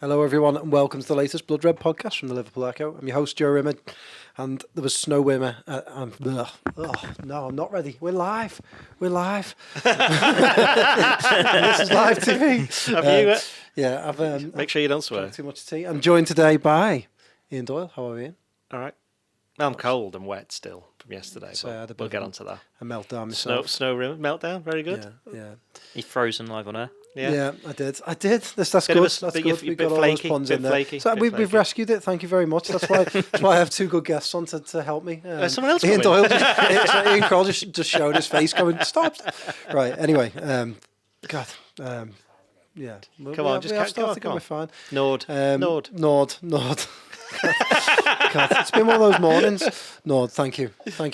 Hello everyone and welcome to the latest Blood Red podcast from the Liverpool Echo. I'm your host Joe Rimmer and there was snow wimmer. No, I'm not ready. We're live. This is live TV. I've make sure you don't swear. Too much tea. I'm joined today by Ian Doyle. How are you, Ian? All right. I'm cold and wet still from yesterday, So but we'll get onto that. A meltdown myself. Snow rim meltdown, very good. Yeah. You frozen live on air? Yeah, I did. That's good. That's good. We've got all those puns in there. Flaky, so we've rescued it. Thank you very much. That's why I have two good guests on to help me. Someone else. Ian Doyle, Ian Kroll just showed his face going, stop. Right. Anyway, God. Yeah. Come on, We're fine. Nord. God, it's been one of those mornings. Nord, thank you,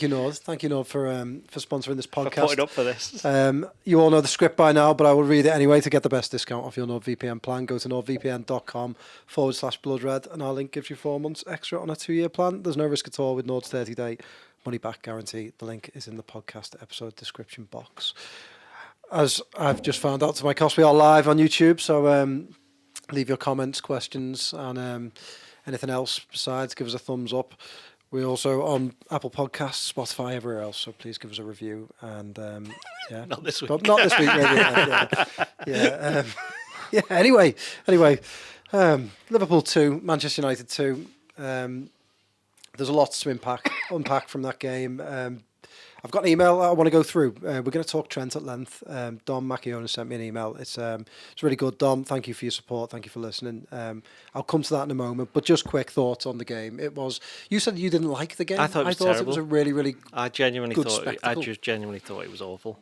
Nord. Thank you, Nord, for sponsoring this podcast. For putting up for this. You all know the script by now, but I will read it anyway. To get the best discount off your NordVPN plan, go to nordvpn.com/bloodred, and our link gives you 4 months extra on a 2-year plan. There's no risk at all with Nord's 30-day money-back guarantee. The link is in the podcast episode description box. As I've just found out to my cost, we are live on YouTube, so leave your comments, questions, and anything else besides, give us a thumbs up. We're also on Apple Podcasts, Spotify, everywhere else, so please give us a review. And yeah, not this week. But not this week, maybe. Anyway, Liverpool 2, Manchester United 2. There's a lot to unpack from that game. I've got an email I want to go through. We're going to talk Trent at length. Dom Macchione sent me an email. It's really good, Dom. Thank you for your support. Thank you for listening. I'll come to that in a moment. But just quick thoughts on the game. You said you didn't like the game. I thought it was a really, really I genuinely good thought spectacle. I just genuinely thought it was awful.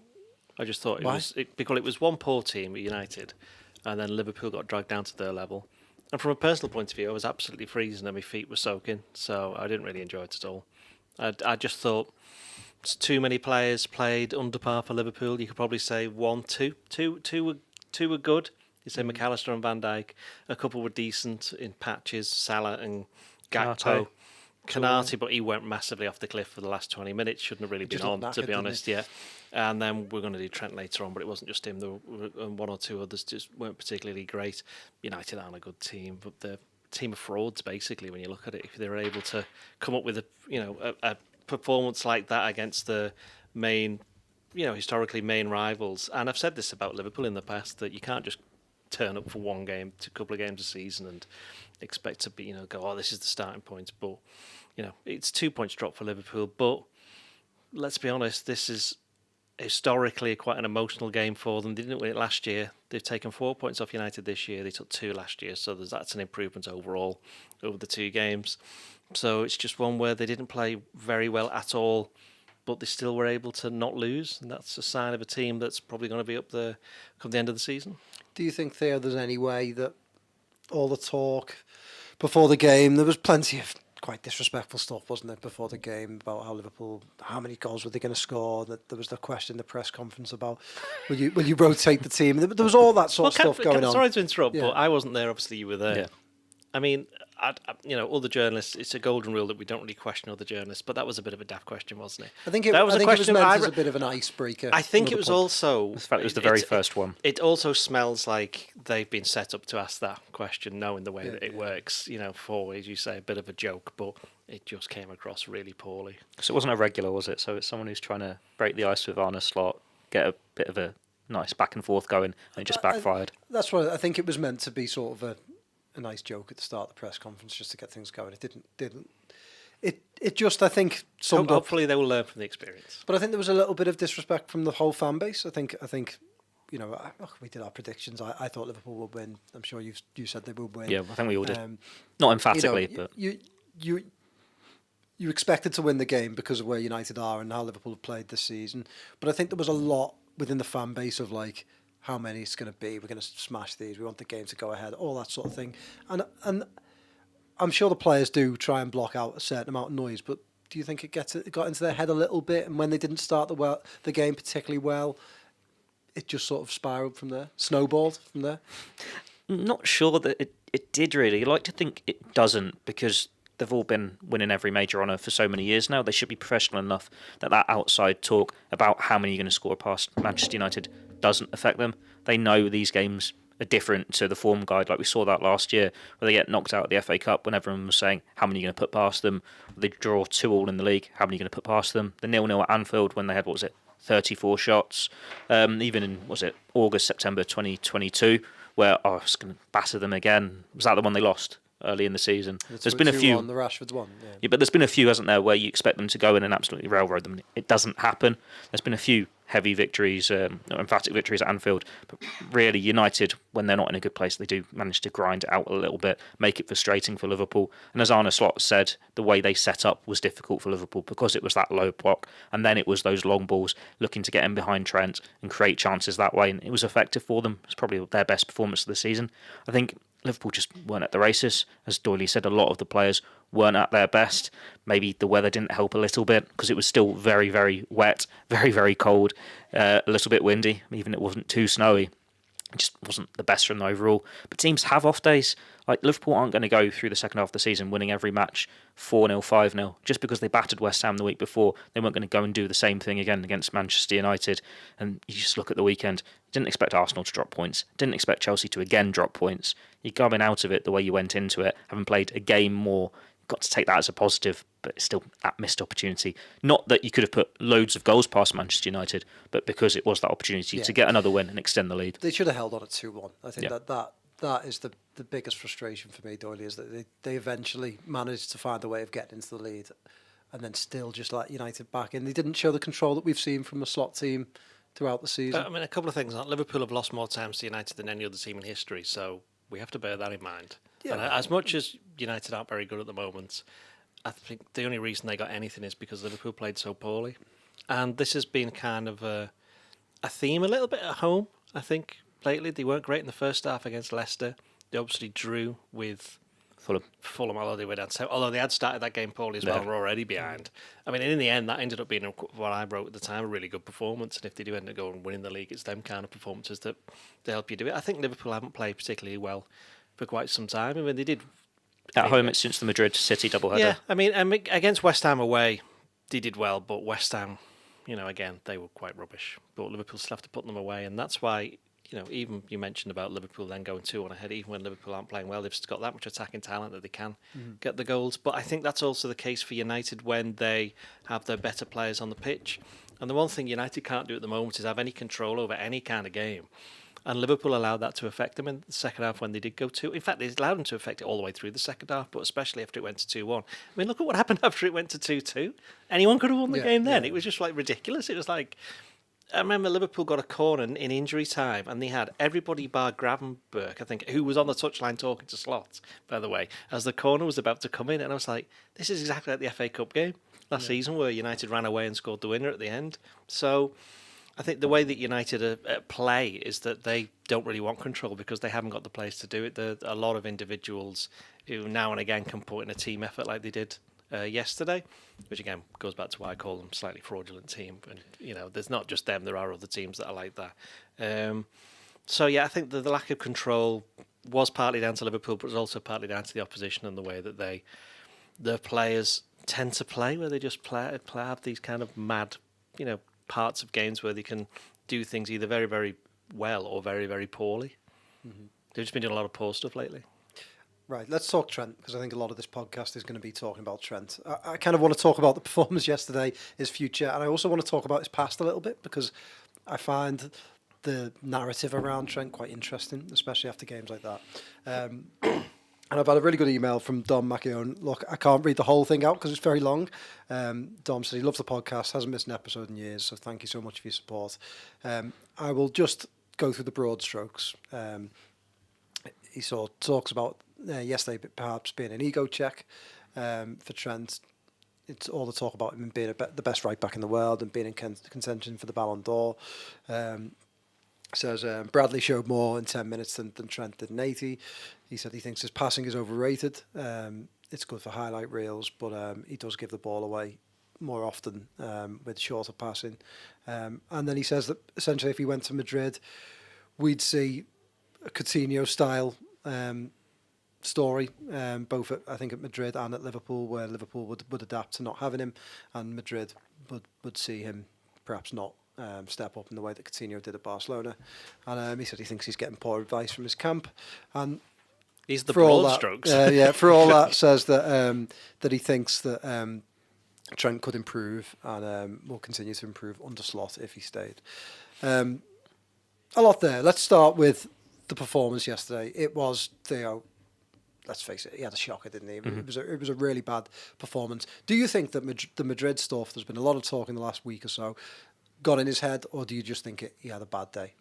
I just thought Why? because it was one poor team at United, and then Liverpool got dragged down to their level. And from a personal point of view, I was absolutely freezing and my feet were soaking, so I didn't really enjoy it at all. I just thought too many players played under par for Liverpool. You could probably say two were good. You say McAllister and Van Dijk. A couple were decent in patches. Salah and Gakpo. Canati, but he went massively off the cliff for the last 20 minutes. Shouldn't have really been on, to be honest. Yeah. And then we're going to do Trent later on, but it wasn't just him. There were one or two others just weren't particularly great. United aren't a good team, but they're a team of frauds basically. When you look at it, if they're able to come up with a performance like that against the main, historically main rivals. And I've said this about Liverpool in the past, that you can't just turn up for one game, a couple of games a season and expect to be, this is the starting point. But, it's 2 points drop for Liverpool. But let's be honest, this is historically quite an emotional game for them. They didn't win it last year. They've taken 4 points off United this year. They took 2 last year. So that's an improvement overall over the 2 games. So it's just one where they didn't play very well at all, but they still were able to not lose. And that's a sign of a team that's probably going to be up there come the end of the season. Do you think, Theo, there's any way that all the talk before the game, there was plenty of quite disrespectful stuff, wasn't there, before the game about how many goals were they going to score? That there was the question in the press conference about will you rotate the team? There was all that sort of stuff going on. Sorry to interrupt, but I wasn't there. Obviously, you were there. Yeah. I mean, other journalists, it's a golden rule that we don't really question other journalists, but that was a bit of a daft question, wasn't it? I think it was meant as a bit of an icebreaker. I think it was also... In fact, it was the very first one. It also smells like they've been set up to ask that question, knowing the way that it works, for, as you say, a bit of a joke, but it just came across really poorly. So it wasn't a regular, was it? So it's someone who's trying to break the ice with Arne Slot, get a bit of a nice back and forth going, and it just backfired. That's what I think it was meant to be, sort of a nice joke at the start of the press conference just to get things going. It didn't. It just, I think, summed up. Hopefully they will learn from the experience. But I think there was a little bit of disrespect from the whole fan base. I think we did our predictions. I thought Liverpool would win. I'm sure you said they would win. Yeah, I think we all did. Not emphatically, but you expected to win the game because of where United are and how Liverpool have played this season. But I think there was a lot within the fan base of like, how many it's going to be. We're going to smash these. We want the game to go ahead. All that sort of thing. And I'm sure the players do try and block out a certain amount of noise. But do you think it got into their head a little bit? And when they didn't start the game particularly well, it just sort of spiraled from there, snowballed from there? Not sure that it did really. I like to think it doesn't, because they've all been winning every major honour for so many years now. They should be professional enough that outside talk about how many you're going to score past Manchester United doesn't affect them. They know these games are different to the form guide. Like we saw that last year, where they get knocked out of the FA Cup when everyone was saying, how many are you going to put past them? They draw 2-2 in the league, how many are you going to put past them? The 0-0 at Anfield when they had, 34 shots. Even in, August, September 2022, where I was going to batter them again. Was that the one they lost early in the season? There's been a few. The Rashford's one. Yeah, but there's been a few, hasn't there, where you expect them to go in and absolutely railroad them. It doesn't happen. There's been a few heavy victories, emphatic victories at Anfield. But really, United, when they're not in a good place, they do manage to grind it out a little bit, make it frustrating for Liverpool. And as Arne Slot said, the way they set up was difficult for Liverpool because it was that low block. And then it was those long balls looking to get in behind Trent and create chances that way. And it was effective for them. It's probably their best performance of the season. I think Liverpool just weren't at the races. As Doyle said, a lot of the players weren't at their best. Maybe the weather didn't help a little bit because it was still very, very wet, very, very cold, a little bit windy. Even it wasn't too snowy. It just wasn't the best from them overall. But teams have off days. Like Liverpool aren't going to go through the second half of the season winning every match 4-0, 5-0. Just because they battered West Ham the week before, they weren't going to go and do the same thing again against Manchester United. And you just look at the weekend. Didn't expect Arsenal to drop points. Didn't expect Chelsea to again drop points. You're coming out of it the way you went into it, having played a game more. Got to take that as a positive, but it's still that missed opportunity. Not that you could have put loads of goals past Manchester United, but because it was that opportunity to get another win and extend the lead. They should have held on at 2-1. I think that is the biggest frustration for me, Doyle, is that they eventually managed to find a way of getting into the lead and then still just let United back in. They didn't show the control that we've seen from the Slot team throughout the season. But, I mean, a couple of things. Liverpool have lost more times to United than any other team in history, so we have to bear that in mind. Yeah. And as much as United aren't very good at the moment, I think the only reason they got anything is because Liverpool played so poorly. And this has been kind of a theme a little bit at home, I think, lately. They weren't great in the first half against Leicester. They obviously drew with Fulham, although they had started that game poorly as well and were already behind. I mean, in the end, that ended up being what I wrote at the time, a really good performance. And if they do end up going and winning the league, it's them kind of performances that they help you do it. I think Liverpool haven't played particularly well for quite some time. I mean, they did at home. It's since the Madrid City doubleheader. Yeah, I mean, against West Ham away, they did well, but West Ham, again, they were quite rubbish. But Liverpool still have to put them away, and that's why, even you mentioned about Liverpool then going 2-1 ahead. Even when Liverpool aren't playing well, they've just got that much attacking talent that they can get the goals. But I think that's also the case for United when they have their better players on the pitch. And the one thing United can't do at the moment is have any control over any kind of game. And Liverpool allowed that to affect them in the second half when they did go 2. In fact, they allowed them to affect it all the way through the second half, but especially after it went to 2-1. I mean, look at what happened after it went to 2-2. Anyone could have won the game then. It was just ridiculous. It was like, I remember Liverpool got a corner in injury time, and they had everybody bar Gravenberch, I think, who was on the touchline talking to Slot, by the way, as the corner was about to come in. And I was like, this is exactly like the FA Cup game last season where United ran away and scored the winner at the end. So I think the way that United play is that they don't really want control because they haven't got the players to do it. There are a lot of individuals who now and again can put in a team effort like they did yesterday, which again goes back to why I call them slightly fraudulent team. And there's not just them; there are other teams that are like that. So yeah, I think the lack of control was partly down to Liverpool, but it was also partly down to the opposition and the way that the players tend to play, where they just have these kind of mad, parts of games where they can do things either very, very well or very, very poorly. Mm-hmm. They've just been doing a lot of poor stuff lately. Right, let's talk Trent, because I think a lot of this podcast is going to be talking about Trent. I kind of want to talk about the performance yesterday, his future, and I also want to talk about his past a little bit, because I find the narrative around Trent quite interesting, especially after games like that. And I've had a really good email from Dom Macchione. Look, I can't read the whole thing out because it's very long. Dom said he loves the podcast, hasn't missed an episode in years, so thank you so much for your support. I will just go through the broad strokes. He sort of talks about yesterday perhaps being an ego check for Trent. It's all the talk about him being the best right back in the world and being in contention for the Ballon d'Or. Says Bradley showed more in 10 minutes than Trent did in 80. He said he thinks his passing is overrated. It's good for highlight reels, but he does give the ball away more often with shorter passing. And then he says that essentially if he went to Madrid, we'd see a Coutinho-style story, both I think at Madrid and at Liverpool, where Liverpool would adapt to not having him, and Madrid would see him perhaps not step up in the way that Coutinho did at Barcelona. And he said he thinks he's getting poor advice from his camp. And He's the for all broad that, strokes. for all that, says that that he thinks that Trent could improve and will continue to improve under Slot if he stayed. A lot there. Let's start with the performance yesterday. It was Theo. Let's face it, he had a shocker, didn't he? It was a really bad performance. Do you think that the Madrid stuff, there's been a lot of talk in the last week or so, got in his head, or do you just think he had a bad day?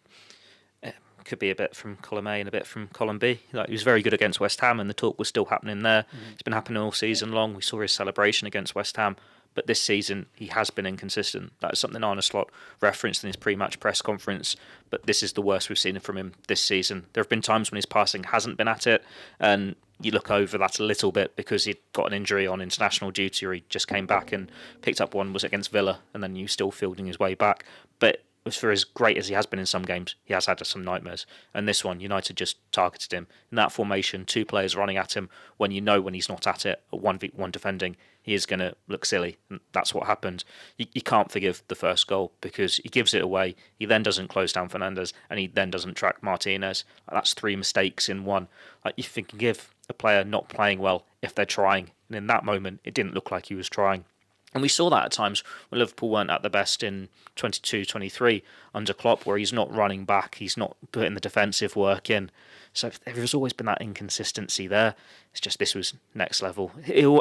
Could be a bit from column A and a bit from column B. Like, he was very good against West Ham, and the talk was still happening there. It's been happening all season long. We saw his celebration against West Ham, but this season he has been inconsistent. That is something Arne Slot referenced in his pre-match press conference. But this is the worst we've seen from him this season. There have been times when his passing hasn't been at it, and you look over that a little bit because he'd got an injury on international duty, or he just came back and picked up one, was against Villa, and then he was still fielding his way back. But for as great as he has been in some games, he has had some nightmares. And this one, United just targeted him. In that formation, 2 players running at him, when you know when he's not at it, at 1v1 defending, he is going to look silly. And that's what happened. You can't forgive the first goal because he gives it away. He then doesn't close down Fernandes, and he then doesn't track Martinez. That's 3 mistakes in one. Like, you can give a player not playing well if they're trying. And in that moment, it didn't look like he was trying. And we saw that at times when Liverpool weren't at the best in 22-23 under Klopp, where he's not running back, he's not putting the defensive work in. So there's always been that inconsistency there. It's just this was next level.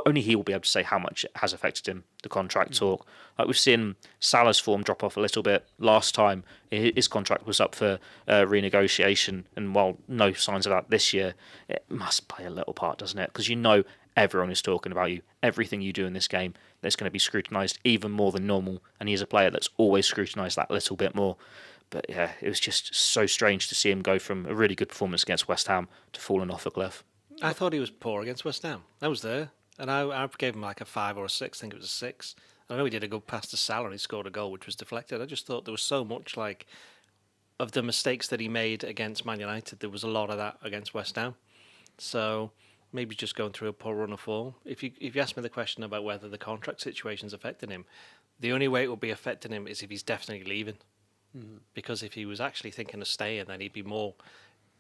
Only he will be able to say how much it has affected him, the contract talk. Like, we've seen Salah's form drop off a little bit. Last time his contract was up for renegotiation, and while no signs of that this year, it must play a little part, doesn't it? Because you know everyone is talking about you. Everything you do in this game, that's going to be scrutinised even more than normal, and he's a player that's always scrutinised that little bit more. But yeah, it was just so strange to see him go from a really good performance against West Ham to falling off a cliff. I thought he was poor against West Ham. I was there, and I gave him like a 5 or a 6. I think it was a 6. I know he did a good pass to Salah and he scored a goal which was deflected. I just thought there was so much, like, of the mistakes that he made against Man United, there was a lot of that against West Ham. So maybe just going through a poor run of form. If you ask me the question about whether the contract situation's affecting him, the only way it will be affecting him is if he's definitely leaving. Because if he was actually thinking of staying, then he'd be more.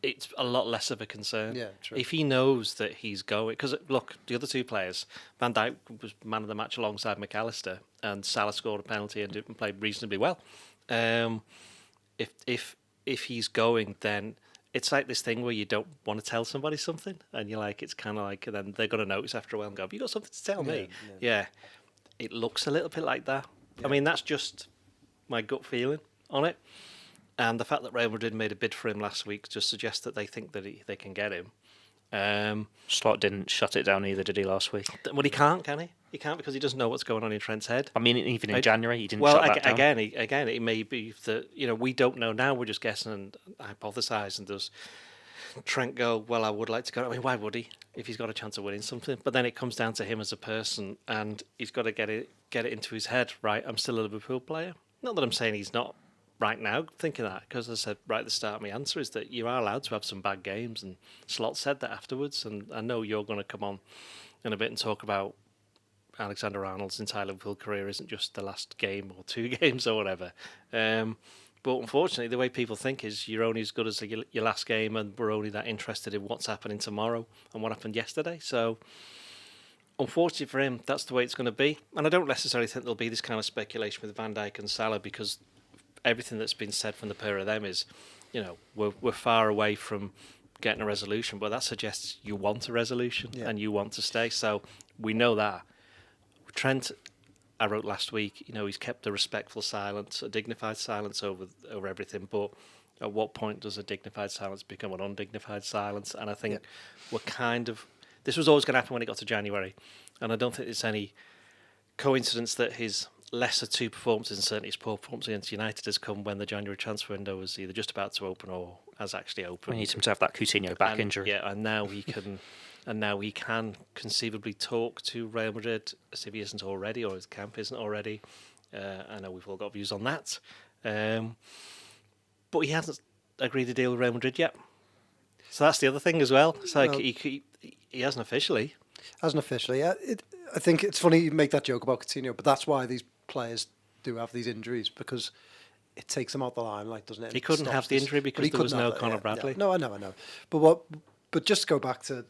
It's a lot less of a concern. Yeah, true. If he knows that he's going, because look, the other 2 players, Van Dijk was man of the match alongside McAllister, and Salah scored a penalty and played reasonably well. If he's going, then it's like this thing where you don't want to tell somebody something, and you're like, it's kind of like, then they're going to notice after a while and go, "Have you got something to tell me?" Yeah, it looks a little bit like that. Yeah. I mean, that's just my gut feeling on it. And the fact that Real Madrid made a bid for him last week just suggests that they think that they can get him. Slot didn't shut it down either, did he, last week? Well, he can't, can he? He can't, because he doesn't know what's going on in Trent's head. I mean, even in January, he didn't shut that down. Again, it may be that, we don't know now. We're just guessing and hypothesising. Does Trent go, well, I would like to go? I mean, why would he if he's got a chance of winning something? But then it comes down to him as a person, and he's got to get it into his head, right? I'm still a Liverpool player. Not that I'm saying he's not right now thinking that, because as I said right at the start, my answer is that you are allowed to have some bad games, and Slot said that afterwards. And I know you're going to come on in a bit and talk about Alexander Arnold's entire Liverpool career isn't just the last game or 2 games or whatever. But unfortunately, the way people think is you're only as good as your last game, and we're only that interested in what's happening tomorrow and what happened yesterday. So unfortunately for him, that's the way it's going to be. And I don't necessarily think there'll be this kind of speculation with Van Dijk and Salah, because everything that's been said from the pair of them is, we're far away from getting a resolution, but that suggests you want a resolution and you want to stay. So we know that. Trent, I wrote last week, he's kept a respectful silence, a dignified silence over everything, but at what point does a dignified silence become an undignified silence? And I think this was always going to happen when it got to January, and I don't think it's any coincidence that his lesser 2 performances, and certainly his poor performance against United, has come when the January transfer window was either just about to open or has actually opened. We need him to have that Coutinho back injury. Yeah, and now he can, conceivably talk to Real Madrid as if he isn't already, or his camp isn't already. I know we've all got views on that, but he hasn't agreed a deal with Real Madrid yet. So that's the other thing as well. It's like he hasn't officially. Yeah. I think it's funny you make that joke about Coutinho, but that's why these players do have these injuries, because it takes him out the limelight, doesn't it? He It couldn't stops have the this- injury but because he there was couldn't no have that, Conor yeah, Bradley. yeah. No, I know. But just to go back to,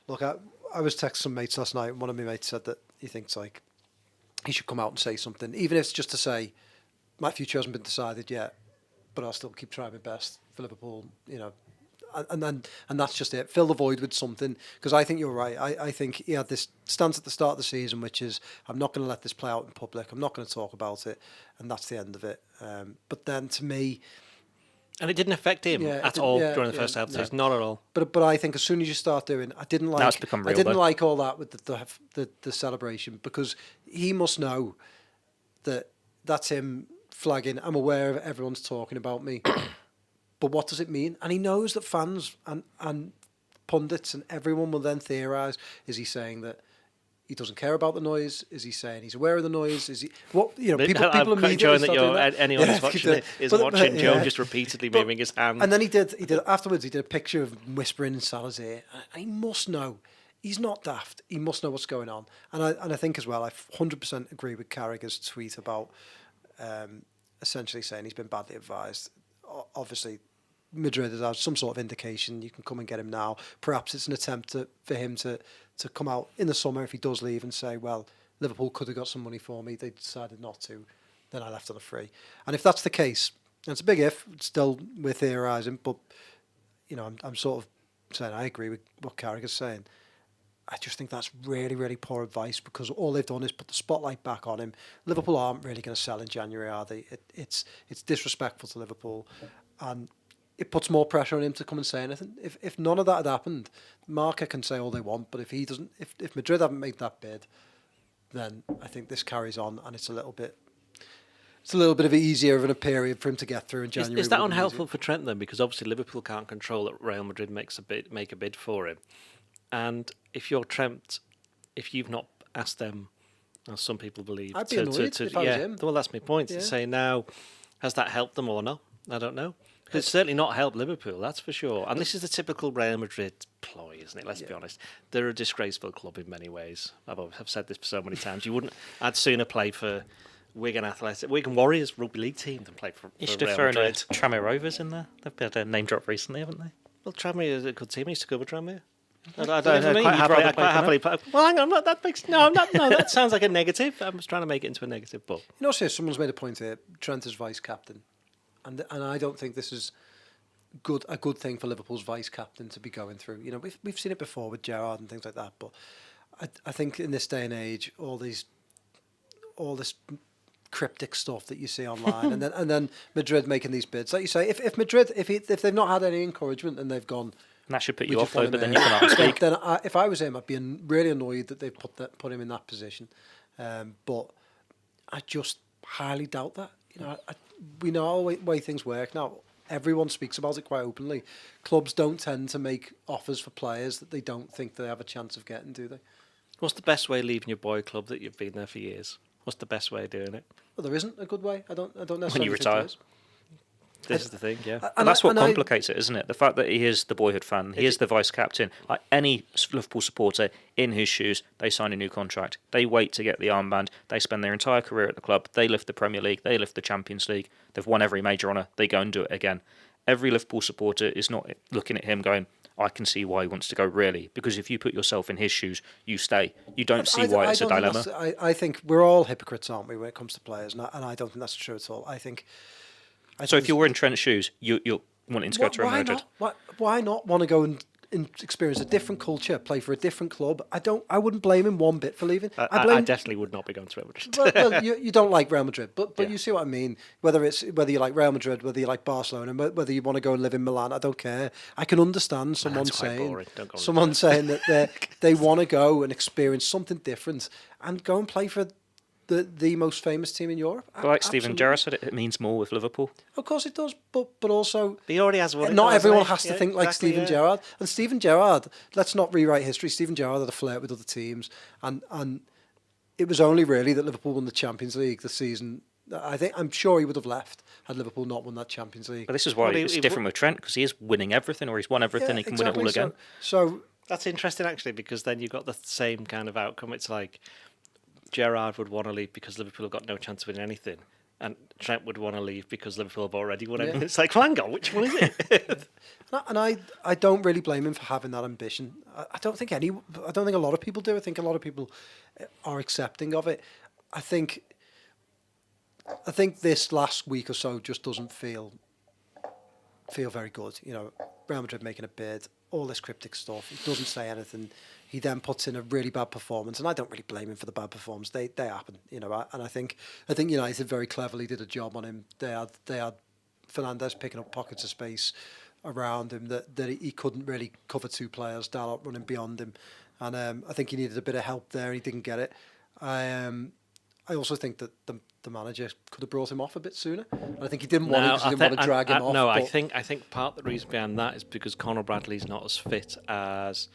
look, I was texting some mates last night, and one of my mates said that he thinks like he should come out and say something, even if it's just to say my future hasn't been decided yet, but I'll still keep trying my best for Liverpool, you know. And that's just it. Fill the void with something, because I think you're right. I think he had this stance at the start of the season, which is, I'm not going to let this play out in public. I'm not going to talk about it, and that's the end of it. But then to me, And it didn't affect him Yeah, it at didn't- all yeah, during the yeah, first half of the no. season, not at all. but I think as soon as you start doing, I didn't like. Now it's become I real, didn't though. like all that with the celebration, because he must know that that's him flagging. I'm aware of everyone's talking about me. But what does it mean? And he knows that fans and pundits and everyone will then theorise. Is he saying that he doesn't care about the noise? Is he saying he's aware of the noise? Is he people I'm people quite immediately enjoying start that doing that. anyone who's watching it is watching Joe just repeatedly moving his hand. And then he did afterwards. He did a picture of him whispering in Salah's ear. And he must know. He's not daft. He must know what's going on. And I think as well, I 100% agree with Carragher's tweet about essentially saying he's been badly advised. Obviously, Madrid has had some sort of indication you can come and get him now. Perhaps it's an attempt for him to come out in the summer if he does leave and say, well, Liverpool could have got some money for me. They decided not to. Then I left on a free. And if that's the case, and it's a big if, still we're theorising, but you know, I'm sort of saying I agree with what Carragher's saying. I just think that's really, really poor advice, because all they've done is put the spotlight back on him. Liverpool aren't really going to sell in January, are they? It's disrespectful to Liverpool, and it puts more pressure on him to come and say anything. If none of that had happened, Marca can say all they want, but if he doesn't, if Madrid haven't made that bid, then I think this carries on, and it's a little bit of easier of a period for him to get through in January. Is that would have been unhelpful for Trent then? Because obviously Liverpool can't control that Real Madrid make a bid for him. And if you're Trent, if you've not asked them, as some people believe, I'd be annoyed if I was him. well, that's my point. Yeah. To say now, has that helped them or not? I don't know. Because it's certainly not helped Liverpool, that's for sure. And this is the typical Real Madrid ploy, isn't it? Let's be honest. They're a disgraceful club in many ways. I've said this so many times. I'd sooner play for Wigan Warriors rugby league team than play for You should Real have thrown Madrid. Tranmere Rovers in there. They've had a name drop recently, haven't they? Well, Tranmere is a good team. I used to go with Tranmere. I You'd quite rather happily. play for them? Well, hang on. That sounds like a negative. I was trying to make it into a negative, but You know, someone's made a point here. Trent is vice captain, and I don't think this is a good thing for Liverpool's vice captain to be going through. You know, we've seen it before with Gerrard and things like that, but I think in this day and age, all this cryptic stuff that you see online, and then Madrid making these bids, like you say, if Madrid if they've not had any encouragement and they've gone. And that should put We you just off, though, want but him then you in. can't speak. Then if I was him, I'd be really annoyed that they've put him in that position. But I just highly doubt that. You know, we know the way things work now. Everyone speaks about it quite openly. Clubs don't tend to make offers for players that they don't think they have a chance of getting, do they? what's the best way of leaving your boy club that you've been there for years? What's the best way of doing it? Well, there isn't a good way. I don't necessarily When you think retire. there is. This is the thing, yeah. And that's what complicates it, isn't it? The fact that he is the boyhood fan, he is the vice captain. Like any Liverpool supporter in his shoes, they sign a new contract. They wait to get the armband. They spend their entire career at the club. They lift the Premier League. They lift the Champions League. They've won every major honour. They go and do it again. Every Liverpool supporter is not looking at him going, I can see why he wants to go, really. Because if you put yourself in his shoes, you stay. You don't see why it's a dilemma. I think we're all hypocrites, aren't we, when it comes to players? And I don't think that's true at all. So if you were in Trent's shoes, you're wanting to go to Real Madrid. Why not want to go and experience a different culture, play for a different club? I wouldn't blame him one bit for leaving. I definitely would not be going to Real Madrid. well, you don't like Real Madrid, but Yeah. you see what I mean. Whether you like Real Madrid, whether you like Barcelona, whether you want to go and live in Milan, I don't care. I can understand someone That's quite saying boring. Don't go on someone saying that they want to go and experience something different and go and play for the most famous team in Europe. But like Steven Absolutely. Gerrard said, it means more with Liverpool. Of course it does, but also He already has one. not everyone has to think like Steven Gerrard. And Steven Gerrard, let's not rewrite history. Steven Gerrard had a flirt with other teams, and it was only really that Liverpool won the Champions League this season. I'm sure he would have left had Liverpool not won that Champions League. But this is why Well, it's different with Trent, because he is winning everything, or he's won everything, he can win it all again. So That's interesting, actually, because then you've got the same kind of outcome. It's like Gerrard would want to leave because Liverpool have got no chance of winning anything. and Trent would want to leave because Liverpool have already won Yeah. everything. It's like, hang on, which one is it? And I don't really blame him for having that ambition. I don't think a lot of people do. I think a lot of people are accepting of it. I think this last week or so just doesn't feel very good. You know, Real Madrid making a bid, all this cryptic stuff. He doesn't say anything. He then puts in a really bad performance, and I don't really blame him for the bad performance. They happen, you know. And I think United very cleverly did a job on him. They had Fernandes picking up pockets of space around him that he couldn't really cover two players. Dalot running beyond him, and I think he needed a bit of help there, and he didn't get it. I also think that the manager could have brought him off a bit sooner. And I think he didn't want to because he didn't want to drag him off. No, I think part of the reason behind that is because Conor Bradley's not as fit as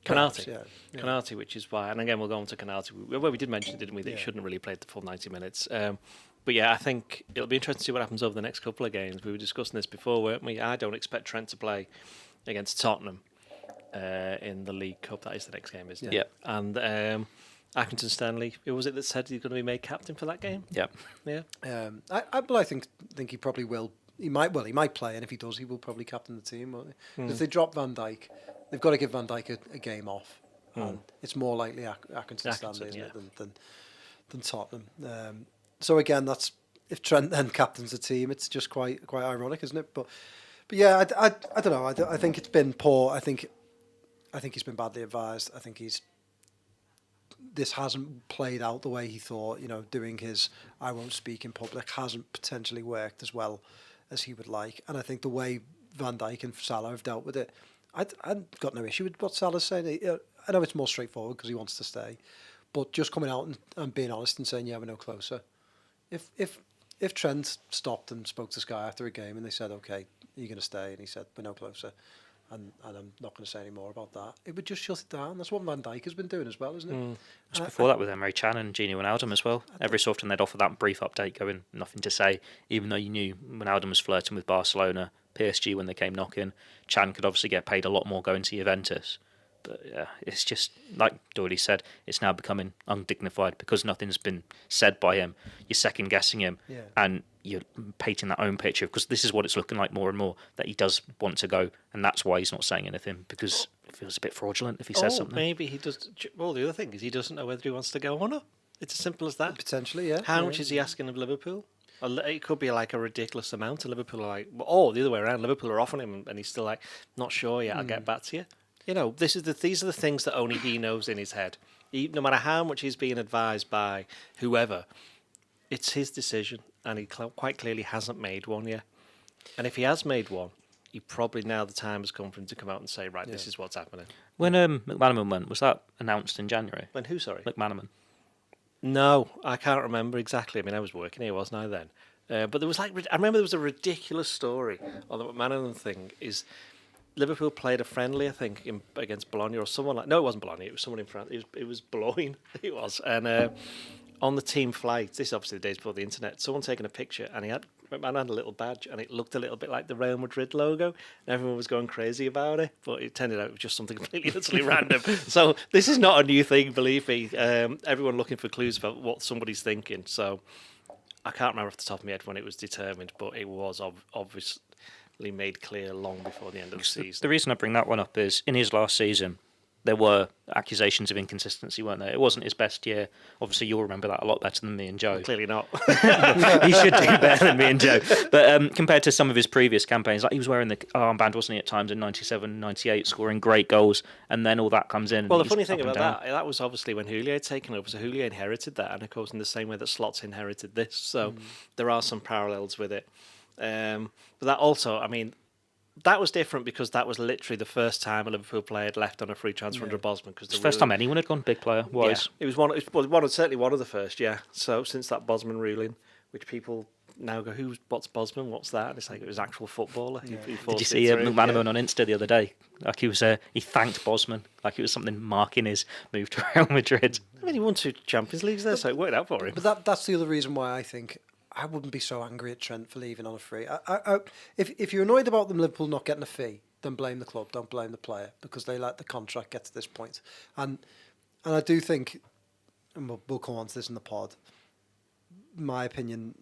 Canati. Yeah. Canati, which is why, and again we'll go on to Canati. Well, we did mention, didn't we, that he shouldn't really play the full 90 minutes. But yeah, I think it'll be interesting to see what happens over the next couple of games. We were discussing this before, weren't we? I don't expect Trent to play against Tottenham in the League Cup. That is the next game, isn't it? Yeah. And Accrington Stanley, who was it that said he's going to be made captain for that game? Yeah. Yeah. I think he probably will. He might play, and if he does, he will probably captain the team, won't he? If they drop Van Dijk, they've got to give Van Dijk a game off. And it's more likely Accrington Stanley, isn't it, than Tottenham. So again, that's if Trent then captains the team, it's just quite ironic, isn't it? But yeah, I don't know. I think it's been poor. I think he's been badly advised. I think this hasn't played out the way he thought. You know, doing his I won't speak in public hasn't potentially worked as well as he would like. And I think the way Van Dijk and Salah have dealt with it, I've got no issue with what Salah's saying. I know it's more straightforward because he wants to stay, but just coming out and being honest and saying, yeah, we're no closer. If Trent stopped and spoke to Sky after a game and they said, okay, you're going to stay, and he said, we're no closer, and I'm not going to say any more about that, it would just shut it down. That's what Van Dijk has been doing as well, isn't it? Just before that with Emre Can and Gini Wijnaldum as well. Every so often they'd offer that brief update going, nothing to say, even though you knew Wijnaldum was flirting with Barcelona, PSG when they came knocking. Can could obviously get paid a lot more going to Juventus. But yeah, it's just, like Doyle said, it's now becoming undignified because nothing's been said by him. You're second guessing him and you're painting that own picture because this is what it's looking like more and more, that he does want to go, and that's why he's not saying anything, because it feels a bit fraudulent if he says something. Maybe he does. Well, the other thing is he doesn't know whether he wants to go or not. It's as simple as that. Potentially, yeah. How much is he asking of Liverpool? It could be like a ridiculous amount. And Liverpool are like, or the other way around, Liverpool are offering him and he's still like, not sure yet, I'll get back to you. You know, these are the things that only he knows in his head. No matter how much he's being advised by whoever, it's his decision, and he quite clearly hasn't made one yet. And if he has made one, he probably now the time has come for him to come out and say, right, this is what's happening. When McManaman went, was that announced in January? When who, sorry? McManaman. No, I can't remember exactly. I mean, I was working here, wasn't I, then? But there was I remember there was a ridiculous story on the McManaman thing. Is Liverpool played a friendly, I think, against Bologna or someone like. No, it wasn't Bologna. It was someone in France. It was Boulogne. It was, and on the team flight. This is obviously the days before the internet. Someone taking a picture, and McManaman had a little badge, and it looked a little bit like the Real Madrid logo. And everyone was going crazy about it, but it turned out it was just something completely utterly random. So this is not a new thing, believe me. Everyone looking for clues about what somebody's thinking. So I can't remember off the top of my head when it was determined, but it was obviously made clear long before the end of the season. The reason I bring that one up is in his last season, there were accusations of inconsistency, weren't there? It wasn't his best year. Obviously, you'll remember that a lot better than me and Joe. Well, clearly not. He should do better than me and Joe. But compared to some of his previous campaigns, like he was wearing the armband, wasn't he, at times in 97, 98, scoring great goals, and then all that comes in. Well, the funny thing about that was obviously when Houllier had taken over, so Houllier inherited that, and of course in the same way that Slot's inherited this, so there are some parallels with it. But that also, I mean, that was different because that was literally the first time a Liverpool player had left on a free transfer under Bosman. Because the first time anyone had gone big player wise. Yeah, it was certainly one of the first. Yeah, so since that Bosman ruling, which people now go, what's Bosman? What's that? And it's like it was actual footballer. Did you see McManaman on Insta the other day? Like he thanked Bosman like it was something marking his move to Real Madrid. I mean, he won 2 Champions Leagues there, so it worked out for him. But that's the other reason why I think I wouldn't be so angry at Trent for leaving on a free. If you're annoyed about them Liverpool not getting a fee, then blame the club, don't blame the player, because they let the contract get to this point. And I do think, and we'll come on to this in the pod, my opinion,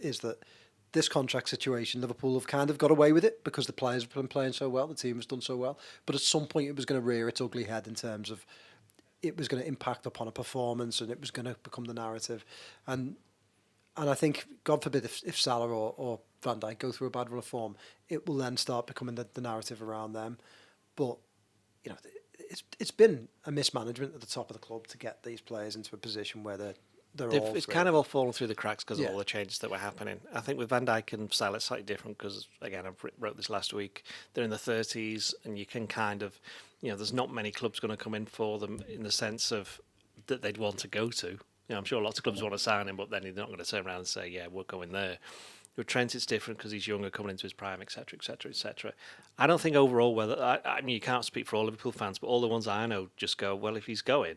is that this contract situation, Liverpool have kind of got away with it because the players have been playing so well, the team has done so well. But at some point, it was going to rear its ugly head in terms of it was going to impact upon a performance, and it was going to become the narrative. And I think, God forbid, if Salah or Van Dijk go through a bad run of form, it will then start becoming the narrative around them. But it's been a mismanagement at the top of the club to get these players into a position where it's kind of all fallen through the cracks because of all the changes that were happening. I think with Van Dijk and Salah, it's slightly different because, again, I wrote this last week. They're in the 30s, and you can kind of, there's not many clubs going to come in for them in the sense of that they'd want to go to. I'm sure lots of clubs want to sign him, but then they're not going to turn around and say, yeah, we're going there. With Trent, it's different because he's younger, coming into his prime, etc., etc., etc. I don't think overall I mean, you can't speak for all Liverpool fans, but all the ones I know just go, well, if he's going,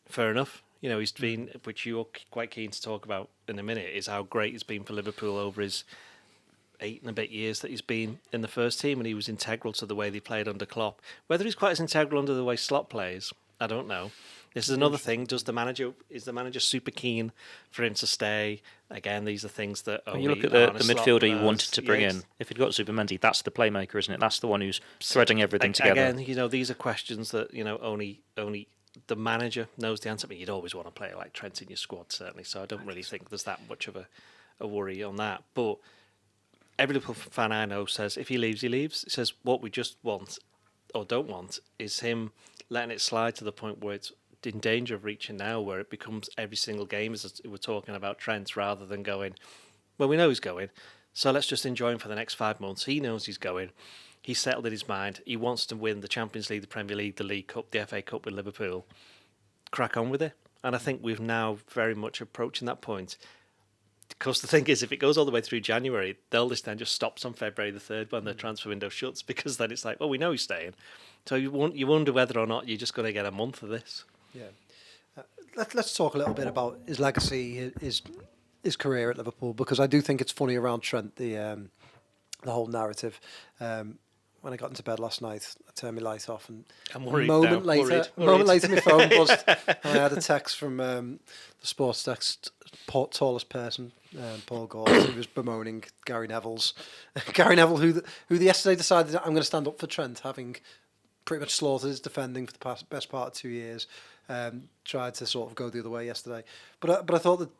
fair enough. He's been, which you're quite keen to talk about in a minute, is how great he's been for Liverpool over his 8 and a bit years that he's been in the first team, and he was integral to the way they played under Klopp. Whether he's quite as integral under the way Slot plays, I don't know. This is another thing. Is the manager super keen for him to stay? Again, these are things that when you look at the midfielder you wanted to bring in, if he'd got Supermendy, that's the playmaker, isn't it? That's the one who's threading everything together. Again, these are questions that only the manager knows the answer. But you'd always want to play like Trent in your squad, certainly. So I don't really think there's that much of a worry on that. But every Liverpool fan I know says if he leaves, he leaves. It says what we just want or don't want is him letting it slide to the point where it's in danger of reaching now, where it becomes every single game as we're talking about Trent, rather than going, well, we know he's going, so let's just enjoy him for the next 5 months. He knows he's going. He's settled in his mind. He wants to win the Champions League, the Premier League, the League Cup, the FA Cup with Liverpool. Crack on with it. And I think we've now very much approaching that point. Because the thing is, if it goes all the way through January, they'll then just stops on February the 3rd when the transfer window shuts, because then it's like, well, we know he's staying. So you wonder whether or not you're just going to get a month of this. Yeah. Let's talk a little bit about his legacy, his career at Liverpool, because I do think it's funny around Trent, the whole narrative. When I got into bed last night, I turned my light off, and I'm worried a moment now. later, my phone buzzed, and I had a text from the sports desk tallest person, Paul Gore, who was bemoaning Gary Neville, who yesterday decided I'm going to stand up for Trent, having pretty much slaughtered his defending for the best part of 2 years. Tried to sort of go the other way yesterday, but I thought that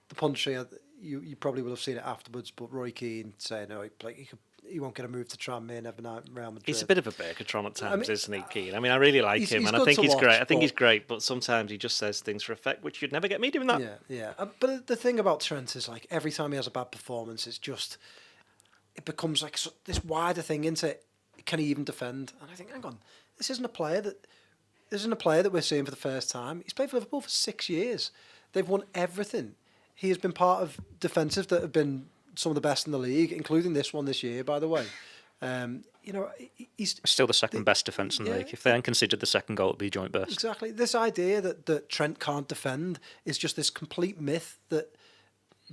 the punditry, you probably will have seen it afterwards. But Roy Keane saying, "No, he won't get a move to Tranmere every night in Real Madrid." He's a bit of a Bergatron at times, isn't he, Keane? I mean, I really like him, and I think he's great. I think he's great, but sometimes he just says things for effect, which you'd never get me doing that. Yeah. But the thing about Trent is, like, every time he has a bad performance, it becomes like this wider thing into, can he even defend? And I think, hang on, this isn't a player that we're seeing for the first time. He's played for Liverpool for 6 years. They've won everything. He has been part of defensives that have been some of the best in the league, including this one this year, by the way. He's still the second best defence in the league. If they hadn't conceded the second goal, it'd be joint burst. Exactly. This idea that Trent can't defend is just this complete myth that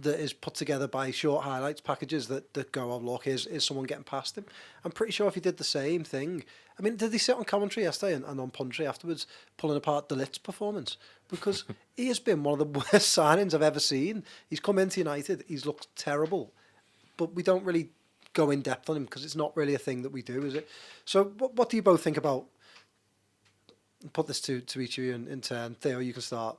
is put together by short highlights packages that go, oh, look, here's someone getting past him. I'm pretty sure if he did the same thing, I mean, did he sit on commentary yesterday and on punditry afterwards pulling apart De Ligt's performance? Because he has been one of the worst signings I've ever seen. He's come into United, he's looked terrible, but we don't really go in depth on him because it's not really a thing that we do, is it? So what do you both think about, put this to each of you in turn. Theo, you can start.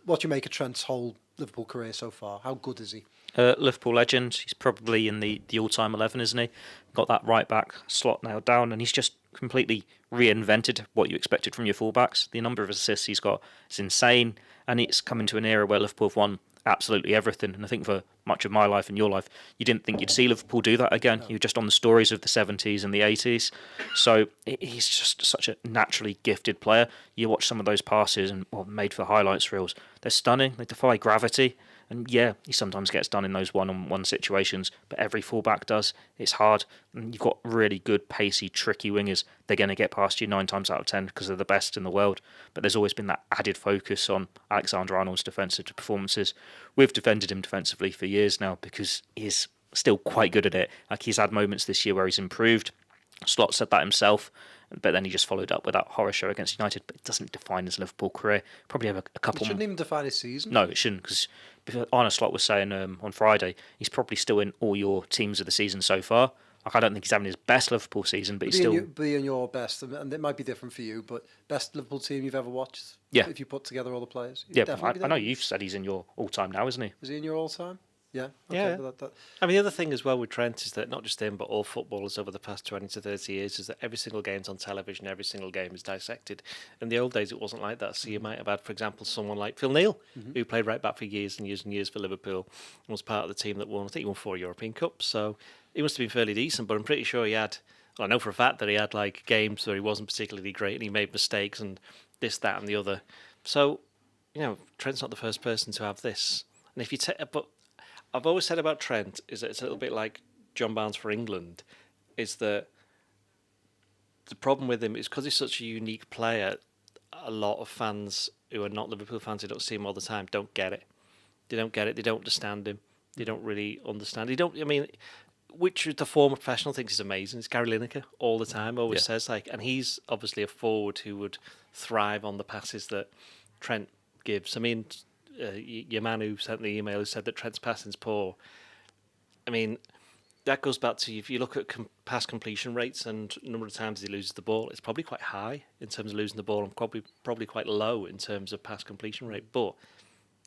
What do you make of Trent's whole Liverpool career so far? How good is he? Liverpool legend. He's probably in the all-time 11, isn't he? Got that right back slot nailed down, and he's just completely reinvented what you expected from your fullbacks. The number of assists he's got is insane, and it's come into an era where Liverpool have won absolutely everything. And I think for much of my life and your life, you didn't think you'd see Liverpool do that again. No. You were just on the stories of the 70s and the 80s. So he's just such a naturally gifted player. You watch some of those passes and made for highlights reels. They're stunning. They defy gravity. And yeah, he sometimes gets done in those one-on-one situations, but every fullback does. It's hard. And you've got really good, pacey, tricky wingers. They're going to get past you 9 times out of 10 because they're the best in the world. But there's always been that added focus on Alexander-Arnold's defensive performances. We've defended him defensively for years now because he's still quite good at it. Like, he's had moments this year where he's improved. Slot said that himself. but then he just followed up with that horror show against United. But it doesn't define his Liverpool career. Probably have a couple. It shouldn't even define his season. No, it shouldn't, because Arne Slot was saying on Friday he's probably still in all your teams of the season so far. Like, I don't think he's having his best Liverpool season, but he's still being your best, and it might be different for you, but best Liverpool team you've ever watched. Yeah. If you put together all the players. Yeah, I know you've said he's in your all-time now, isn't he? Is he in your all-time? Yeah. Yeah. That. I mean, the other thing as well with Trent is that not just him, but all footballers over the past 20 to 30 years is that every single game's on television, every single game is dissected. In the old days, it wasn't like that. So you might have had, for example, someone like Phil Neal, who played right back for years and years and years for Liverpool, and was part of the team that won, I think he won 4 European Cups. So he must have been fairly decent, but I'm pretty sure he had, well, I know for a fact that he had like games where he wasn't particularly great and he made mistakes and this, that, and the other. So, Trent's not the first person to have this. And if you but I've always said about Trent is that it's a little bit like John Barnes for England, is that the problem with him is because he's such a unique player, a lot of fans who are not Liverpool fans who don't see him all the time don't get it. They don't get it. They don't understand him. They don't really understand. Which the former professional thinks is amazing. It's Gary Lineker all the time, always says, and he's obviously a forward who would thrive on the passes that Trent gives. I mean, your man who sent the email who said that Trent's passing's poor. I mean, that goes back to, if you look at pass completion rates and number of times he loses the ball, it's probably quite high in terms of losing the ball and probably quite low in terms of pass completion rate. But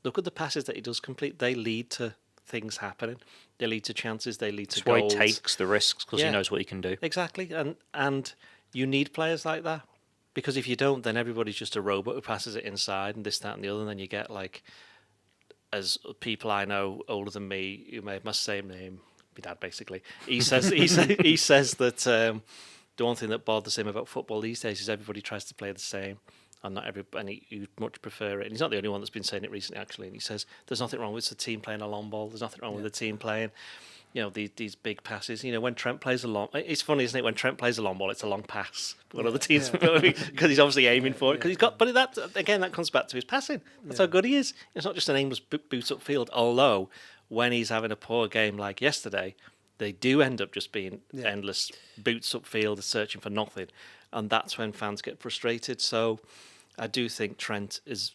look at the passes that he does complete. They lead to things happening. They lead to chances. They lead to goals. That's why he takes the risks, because he knows what he can do. Exactly. And you need players like that. Because if you don't, then everybody's just a robot who passes it inside and this, that, and the other. And then you get, as people I know older than me who may have my same name, my dad basically. He says he says that the one thing that bothers him about football these days is everybody tries to play the same, and not everybody. He would much prefer it. And he's not the only one that's been saying it recently, actually. And he says there's nothing wrong with the team playing a long ball. There's nothing wrong with the team playing, these big passes. When Trent plays a long, it's funny, isn't it? When Trent plays a long ball, it's a long pass. But other teams, because he's obviously aiming for it. Because he's got, but that comes back to his passing. That's how good he is. It's not just an aimless boot upfield. Although when he's having a poor game like yesterday, they do end up just being endless boots upfield, searching for nothing, and that's when fans get frustrated. So I do think Trent is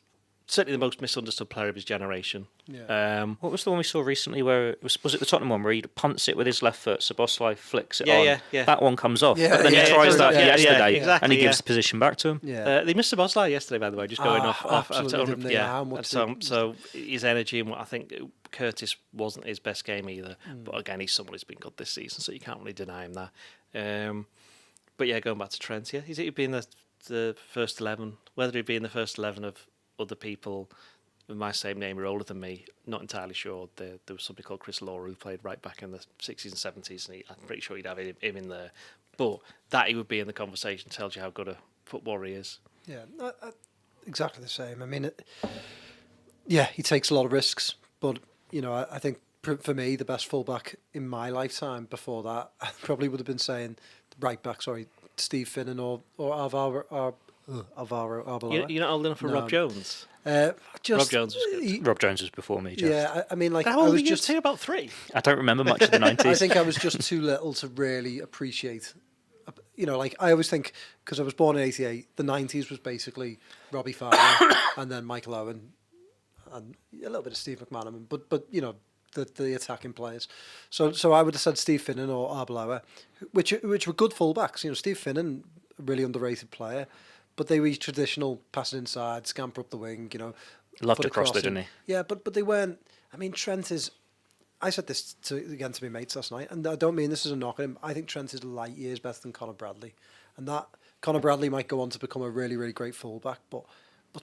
certainly the most misunderstood player of his generation. Yeah. What was the one we saw recently where was it the Tottenham one where he punts it with his left foot, Szoboszlai flicks it on. Yeah. That one comes off. Yeah, but then he tries that yesterday exactly, and he gives the position back to him. Yeah. They missed Szoboszlai yesterday, by the way, just going off. Absolutely, how much so his energy and what I think Curtis wasn't his best game either. But again, he's someone who's been good this season, so you can't really deny him that. But yeah, going back to Trent, he's been the first 11. Whether he'd be in the first 11 of other people with my same name who are older than me, not entirely sure. There was somebody called Chris Laura who played right back in the 60s and 70s, and I'm pretty sure he'd have him in there. But that he would be in the conversation tells you how good a footballer he is. Yeah, exactly the same. I mean, he takes a lot of risks, but I think for me, the best fullback in my lifetime before that, I probably would have been saying right back, Steve Finnan or Alvaro Arbeloa. You're not old enough for Rob Jones? Rob Jones was good. Rob Jones was before me, Jeff. Yeah, I mean, How old were you? Say about 3. I don't remember much of the 90s. I think I was just too little to really appreciate. I always think, because I was born in '88, the '90s was basically Robbie Fowler and then Michael Owen and a little bit of Steve McManaman, but the attacking players. So I would have said Steve Finnan or Arbeloa, which were good fullbacks. Steve Finnan, a really underrated player. But they were traditional, passing inside, scamper up the wing, Loved to cross there, didn't he? Yeah, but they weren't. I mean, Trent is. I said this to my mates last night, and I don't mean this as a knock on him. I think Trent is light years better than Conor Bradley, and that Conor Bradley might go on to become a really, really great fullback, but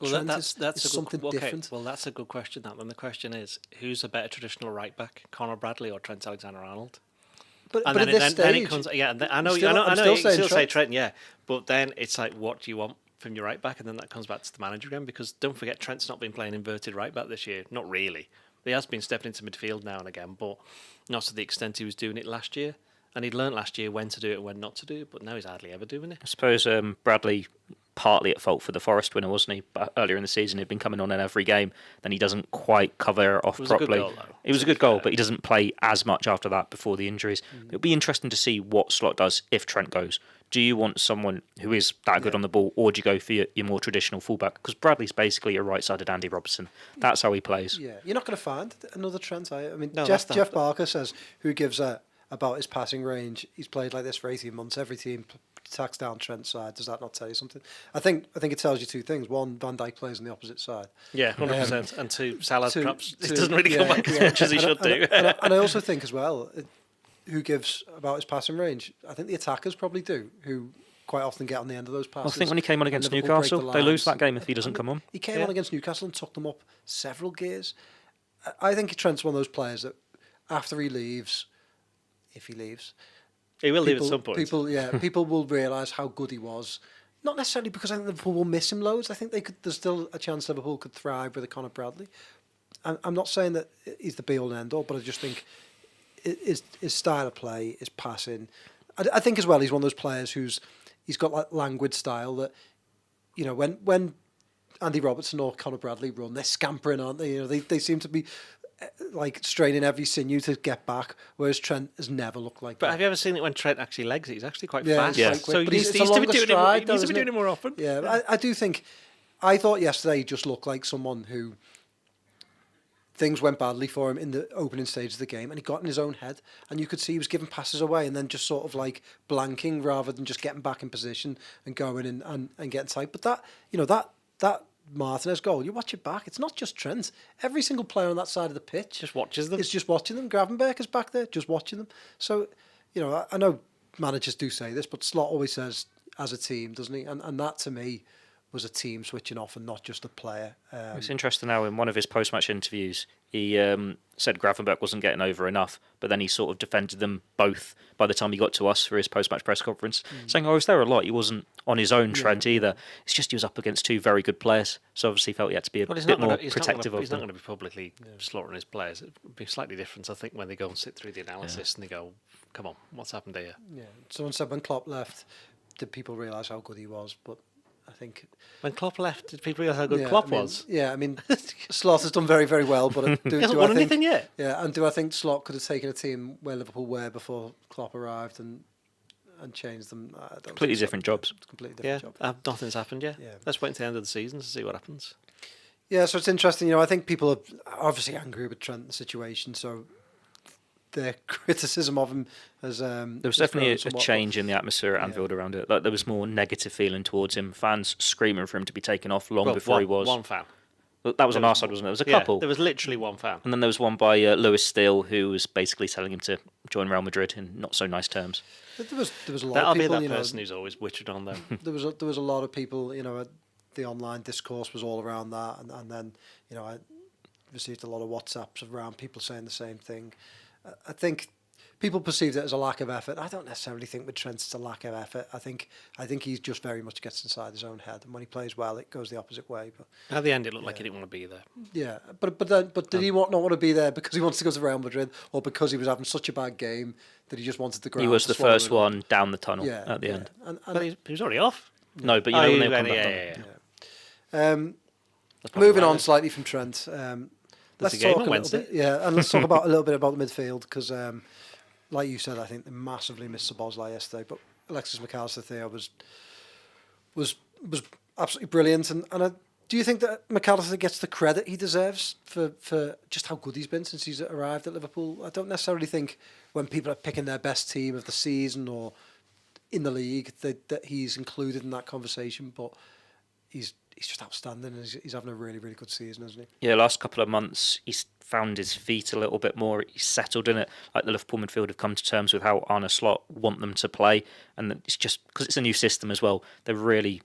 Trent is something different. Well, that's a good question. Then the question is, who's a better traditional right back, Conor Bradley or Trent Alexander-Arnold? But And at this stage, then it comes. Yeah, I know. I'm You still still say Trent. Trent. Yeah, but then it's like, what do you want from your right back? And then that comes back to the manager again, because don't forget, Trent's not been playing inverted right back this year. Not really. He has been stepping into midfield now and again, but not to the extent he was doing it last year. And he'd learnt last year when to do it and when not to do it, but now he's hardly ever doing it. I suppose Bradley partly at fault for the Forest winner, wasn't he? But earlier in the season, he'd been coming on in every game. Then he doesn't quite cover it off properly. It was a good goal, but he doesn't play as much after that before the injuries. It'll be interesting to see what Slot does if Trent goes. Do you want someone who is that good on the ball, or do you go for your more traditional fullback? Because Bradley's basically a right-sided Andy Robertson. That's how he plays. Yeah, you're not going to find another Trent. I mean, No, Jeff Barker says, who gives about his passing range? He's played like this for 18 months. Every team attacks down Trent's side. Does that not tell you something? I think it tells you two things. One, Van Dijk plays on the opposite side. Yeah, 100%. And two, Salah perhaps it doesn't really come back as much as he should do. And I also think as well, who gives about his passing range? I think the attackers probably do, who quite often get on the end of those passes. I think when he came on against Liverpool break Newcastle, the they lose lines. that game if he doesn't come on. He came on against Newcastle and took them up several gears. I think Trent's one of those players that after he leaves, if he leaves, He will leave at some point. People will realise how good he was. Not necessarily because I think Liverpool will miss him loads. I think there's still a chance Liverpool could thrive with a Conor Bradley. I'm not saying that he's the be-all and end-all, but I just think his style of play, his passing. I think as well he's one of those players he's got like languid style that, you know, when Andy Robertson or Conor Bradley run, they're scampering, aren't they? You know, they seem to be like straining every sinew to get back, whereas Trent has never looked like that. But have you ever seen it when Trent actually legs it? He's actually quite fast. He's quite quick, So but he it's needs a to be longer doing stride, it. He needs to be doesn't doing it more often. Yeah, I do think. I thought yesterday he just looked like someone who things went badly for him in the opening stage of the game, and he got in his own head, and you could see he was giving passes away and then just sort of like blanking rather than just getting back in position and going and getting tight. But that Martinez goal, you watch it back, it's not just Trent. Every single player on that side of the pitch Just watches them. is just watching them. Gravenberch is back there just watching them. So, you know, I know managers do say this, but Slot always says as a team, doesn't he? And that to me was a team switching off and not just a player. It's interesting now, in one of his post-match interviews, he said Gravenberch wasn't getting over enough, but then he sort of defended them both by the time he got to us for his post-match press conference, saying, I was there a lot, he wasn't on his own Trent either. It's just he was up against two very good players, so obviously felt he had to be a bit more protective of them. He's not going to be publicly slaughtering his players. It would be slightly different, I think, when they go and sit through the analysis and they go, come on, what's happened here? Yeah, someone said when Klopp left, did people realise how good he was? But I think when Klopp left, did people realise how good Klopp was? Yeah, I mean, Slot has done very, very well, but he hasn't won anything yet. Yeah, and do I think Slot could have taken a team where Liverpool were before Klopp arrived and changed them? Completely different jobs. Completely different job. Nothing's happened yet. Yeah. Let's wait until the end of the season to see what happens. Yeah, so it's interesting. You know, I think people are obviously angry with Trent's situation, so their criticism of him has there was definitely a change in the atmosphere at Anfield around it. Like, there was more negative feeling towards him. Fans screaming for him to be taken off before he was. One fan. That was on our side, wasn't it? There was a couple. There was literally one fan. And then there was one by Lewis Steele, who was basically telling him to join Real Madrid in not so nice terms. There was a lot That'll of people. Be that person who's always witchered on them. There was a lot of people. You know, the online discourse was all around that, and then you know I received a lot of WhatsApps around people saying the same thing. I think people perceived it as a lack of effort. I don't necessarily think with Trent it's a lack of effort. I think he just very much gets inside his own head, and when he plays well, it goes the opposite way. But at the end, it looked like he didn't want to be there. Yeah, but did he not want to be there because he wants to go to Real Madrid, or because he was having such a bad game that he just wanted the ground? He was the first one down the tunnel at the end. But he was already off. No, but you know when they come back on. Moving on slightly from Trent. Let's game talk on a Wednesday. little bit, and let's talk about a little bit about the midfield because, like you said, I think they massively missed Szoboszlai yesterday. But Alexis McAllister, Theo was absolutely brilliant. And do you think that McAllister gets the credit he deserves for just how good he's been since he's arrived at Liverpool? I don't necessarily think when people are picking their best team of the season or in the league that he's included in that conversation, but he's just outstanding, and he's having a really, really good season, isn't he? Yeah, last couple of months he's found his feet a little bit more. He's settled in it. Like the Liverpool midfield have come to terms with how Arne Slot want them to play, and it's just because it's a new system as well. They're really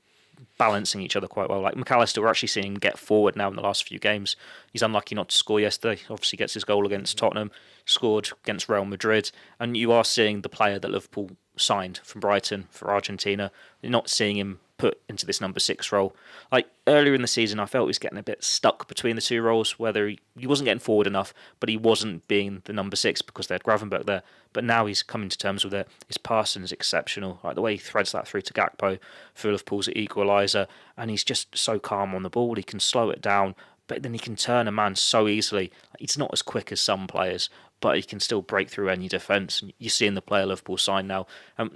balancing each other quite well. Like McAllister, we're actually seeing him get forward now in the last few games. He's unlucky not to score yesterday. Obviously gets his goal against Tottenham, scored against Real Madrid, and you are seeing the player that Liverpool signed from Brighton for Argentina. You're not seeing him put into this number 6 role. Like earlier in the season, I felt he was getting a bit stuck between the two roles, whether he wasn't getting forward enough, but he wasn't being the number 6 because they had Gravenberch there. But now he's coming to terms with it. His passing is exceptional. Like the way he threads that through to Gakpo for Liverpool's equaliser, and he's just so calm on the ball. He can slow it down, but then he can turn a man so easily. He's not as quick as some players, but he can still break through any defence. You see in the player Liverpool signed now.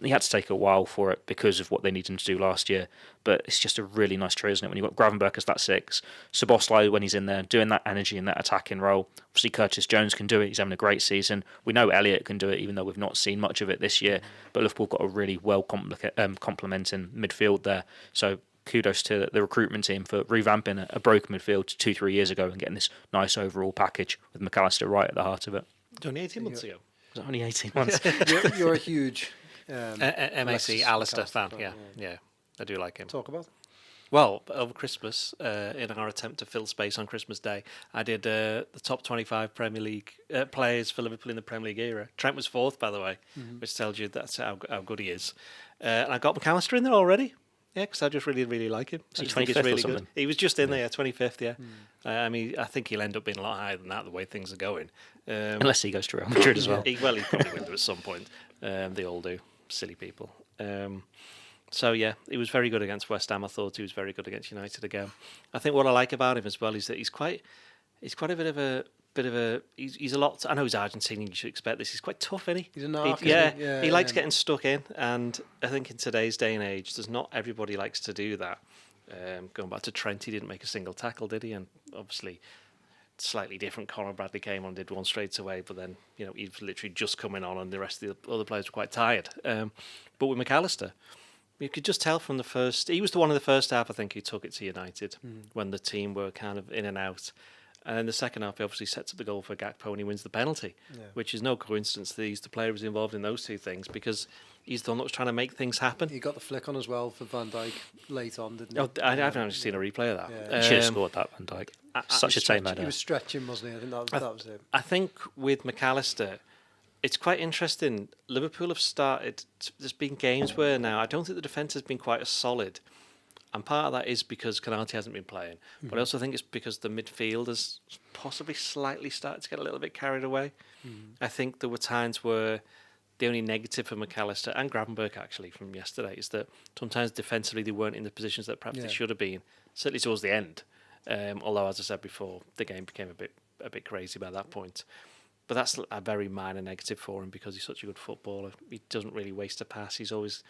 He had to take a while for it because of what they needed him to do last year, but it's just a really nice trio, isn't it? When you've got Gravenberch as that 6, Szoboszlai when he's in there, doing that energy and that attacking role. Obviously Curtis Jones can do it, he's having a great season. We know Elliott can do it, even though we've not seen much of it this year, but Liverpool got a really well complementing midfield there. So kudos to the recruitment team for revamping a broken midfield 2-3 years ago and getting this nice overall package with McAllister right at the heart of it. Only 18 months ago. Was it only 18 months? You're a huge MAC Alistair fan, yeah. I do like him. Talk about. Well, over Christmas, in our attempt to fill space on Christmas Day, I did the top 25 Premier League players for Liverpool in the Premier League era. Trent was 4th, by the way, which tells you that's how good he is. And I got McAllister in there already. Yeah, because I just really, really like him. Is he I just think 25th he's really or something? good. He was just in there, 25th, yeah. I mean, I think he'll end up being a lot higher than that, the way things are going. Unless he goes to Real Madrid as well. He probably will do at some point. They all do, silly people. So yeah, he was very good against West Ham. I thought he was very good against United again. I think what I like about him as well is that he's quite a bit of a. He's a lot. I know he's Argentinian. You should expect this. He's quite tough, isn't he? He's a narc. He likes getting stuck in, and I think in today's day and age, there's not everybody likes to do that. Going back to Trent, he didn't make a single tackle, did he? And obviously, slightly different. Conor Bradley came on, did one straight away, but then he was literally just coming on, and the rest of the other players were quite tired. But with McAllister, you could just tell from the first. He was the one in the first half, I think, who took it to United when the team were kind of in and out. And in the second half, he obviously sets up the goal for Gakpo and he wins the penalty, which is no coincidence that he's the player who's involved in those two things because he's the one that was trying to make things happen. He got the flick on as well for Van Dijk late on, didn't he? Oh, I haven't actually seen a replay of that. Yeah. He should have scored that, Van Dijk. Such a tame He header. was stretching, wasn't he? I think that was it. I think with McAllister, it's quite interesting. Liverpool have started. There's been games where now I don't think the defence has been quite as solid. And part of that is because Canate hasn't been playing. But I also think it's because the midfield has possibly slightly started to get a little bit carried away. I think there were times where the only negative for McAllister and Gravenberch actually from yesterday is that sometimes defensively they weren't in the positions that perhaps they should have been, certainly towards the end. Although, as I said before, the game became a bit crazy by that point. But that's a very minor negative for him because he's such a good footballer. He doesn't really waste a pass. He's always